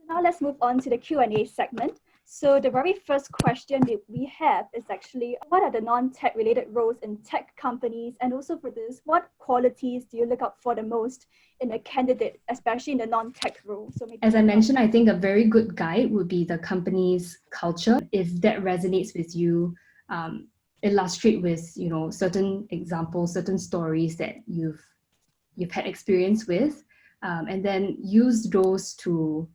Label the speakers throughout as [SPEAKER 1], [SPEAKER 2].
[SPEAKER 1] Now let's move on to the Q&A segment. So the very first question that we have is actually, what are the non-tech related roles in tech companies? And also for this, what qualities do you look out for the most in a candidate, especially in the non-tech role? So
[SPEAKER 2] as I mentioned, I think a very good guide would be the company's culture. If that resonates with you, illustrate with certain examples, certain stories that you've had experience with, and then use those to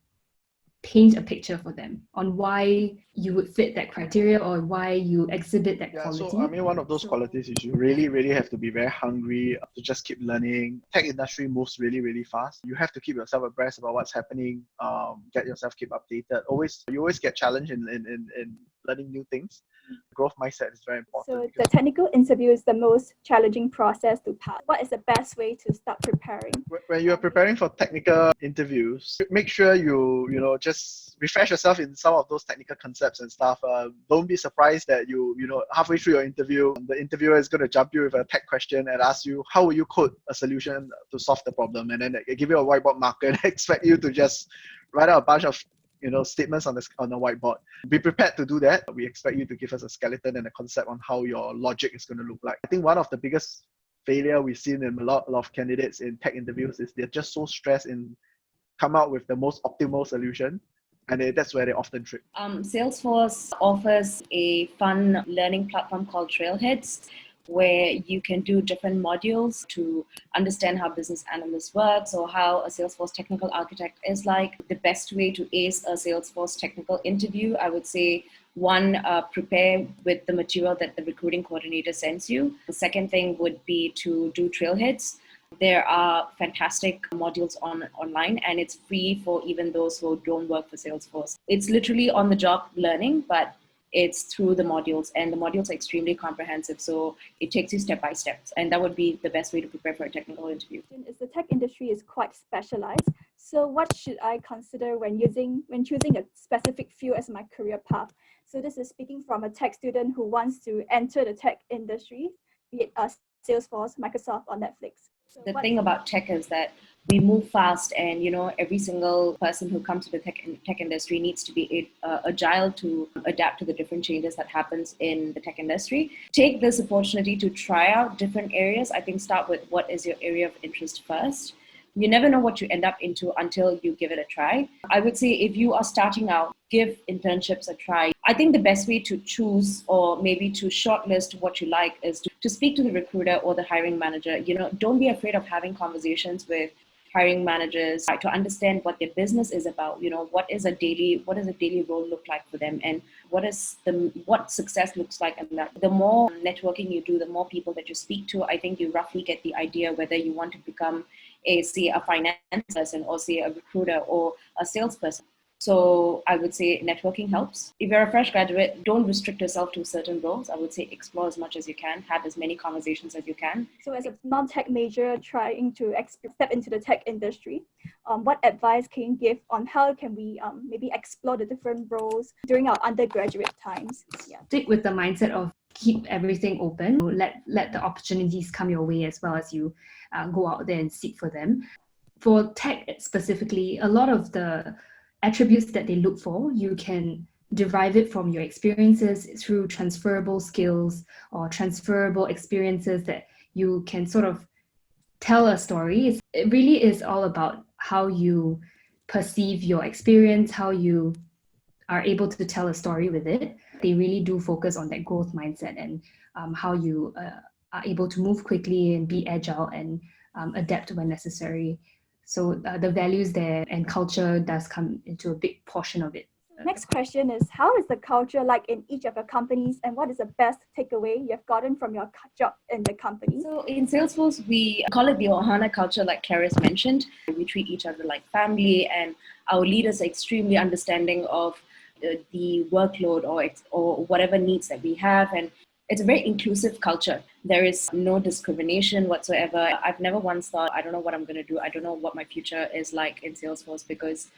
[SPEAKER 2] paint a picture for them on why you would fit that criteria or why you exhibit that quality.
[SPEAKER 3] So one of those qualities is you really have to be very hungry to just keep learning. Tech industry moves really fast. You have to keep yourself abreast about what's happening, get yourself keep updated. You always get challenged in learning new things. Growth mindset is very important.
[SPEAKER 1] So the technical interview is the most challenging process to pass. What is the best way to start preparing?
[SPEAKER 3] When you're preparing for technical interviews, make sure you just refresh yourself in some of those technical concepts and stuff. Don't be surprised that you halfway through your interview, the interviewer is going to jump you with a tech question and ask you how will you code a solution to solve the problem, and then they give you a whiteboard marker and expect you to just write out a bunch of statements on the whiteboard. Be prepared to do that. We expect you to give us a skeleton and a concept on how your logic is going to look like. I think one of the biggest failure we've seen in a lot of candidates in tech interviews is they're just so stressed in come out with the most optimal solution, and that's where they often trip.
[SPEAKER 4] Salesforce offers a fun learning platform called Trailheads, where you can do different modules to understand how business analyst works or how a Salesforce technical architect is like. The best way to ace a Salesforce technical interview, I would say, one, prepare with the material that the recruiting coordinator sends you. The second thing would be to do Trailheads. There are fantastic modules online, and it's free for even those who don't work for Salesforce. It's literally on-the-job learning, but it's through the modules, and the modules are extremely comprehensive, so it takes you step by step, and that would be the best way to prepare for a technical interview.
[SPEAKER 1] The tech industry is quite specialized, so what should I consider when choosing a specific field as my career path? So this is speaking from a tech student who wants to enter the tech industry, be it Salesforce, Microsoft, or Netflix. So
[SPEAKER 4] the thing about tech is that we move fast, and every single person who comes to the tech industry needs to be agile to adapt to the different changes that happens in the tech industry. Take this opportunity to try out different areas. I think start with what is your area of interest first. You never know what you end up into until you give it a try. I would say if you are starting out, give internships a try. I think the best way to choose or maybe to shortlist what you like is to speak to the recruiter or the hiring manager. Don't be afraid of having conversations with hiring managers to understand what their business is about. What does a daily role look like for them, and what success looks like in that. The more networking you do, the more people that you speak to, I think you roughly get the idea whether you want to become a finance person or say a recruiter or a salesperson. So I would say networking helps. If you're a fresh graduate, don't restrict yourself to certain roles. I would say explore as much as you can, have as many conversations as you can.
[SPEAKER 1] So as a non-tech major trying to step into the tech industry, what advice can you give on how can we maybe explore the different roles during our undergraduate times? Yeah.
[SPEAKER 2] Stick with the mindset of keep everything open. Let the opportunities come your way as well as you go out there and seek for them. For tech specifically, a lot of the attributes that they look for, you can derive it from your experiences through transferable skills or transferable experiences that you can sort of tell a story. It really is all about how you perceive your experience, how you are able to tell a story with it. They really do focus on that growth mindset and how you are able to move quickly and be agile and adapt when necessary. So the values there and culture does come into a big portion of it.
[SPEAKER 1] Next question is, how is the culture like in each of your companies, and what is the best takeaway you've gotten from your job in the company?
[SPEAKER 4] So in Salesforce, we call it the Ohana culture, like Clarice mentioned. We treat each other like family, and our leaders are extremely understanding of the workload or whatever needs that we have, and it's a very inclusive culture. There is no discrimination whatsoever. I've never once thought, I don't know what I'm going to do. I don't know what my future is like in Salesforce, because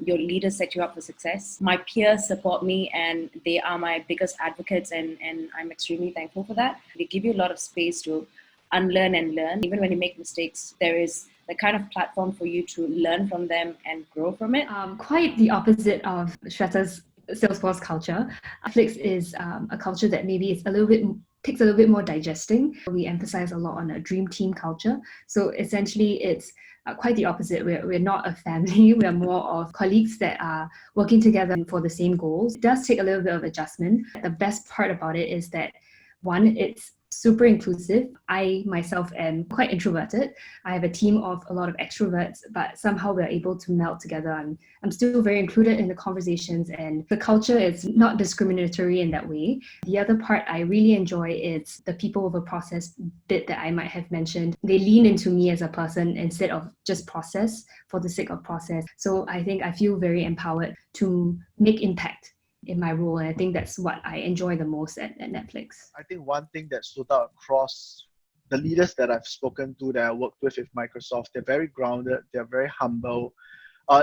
[SPEAKER 4] your leaders set you up for success. My peers support me, and they are my biggest advocates, and I'm extremely thankful for that. They give you a lot of space to unlearn and learn. Even when you make mistakes, there is the kind of platform for you to learn from them and grow from it?
[SPEAKER 2] Quite the opposite of Swetha's Salesforce culture. Netflix is a culture that maybe is takes a little bit more digesting. We emphasize a lot on a dream team culture. So essentially, it's quite the opposite. We're not a family. We're more of colleagues that are working together for the same goals. It does take a little bit of adjustment. The best part about it is that, one, it's super inclusive. I myself am quite introverted. I have a team of a lot of extroverts, but somehow we're able to meld together. I'm still very included in the conversations, and the culture is not discriminatory in that way. The other part I really enjoy is the people over process bit that I might have mentioned. They lean into me as a person instead of just process for the sake of process. So I think I feel very empowered to make impact in my role, and I think that's what I enjoy the most at Netflix.
[SPEAKER 3] I think one thing that stood out across the leaders that I've spoken to, that I worked with Microsoft, they're very grounded, they're very humble,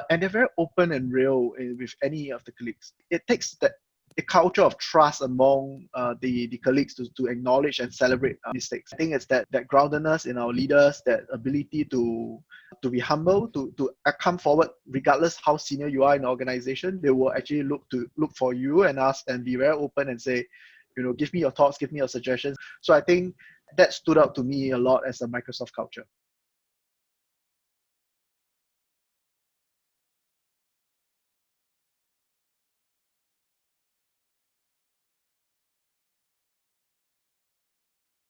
[SPEAKER 3] and they're very open and real with any of the colleagues. It takes a culture of trust among the colleagues to acknowledge and celebrate mistakes. I think it's that groundedness in our leaders, that ability to be humble, to come forward regardless how senior you are in the organization. They will actually look for you and ask and be very open and say, give me your thoughts, give me your suggestions. So I think that stood out to me a lot as a Microsoft culture.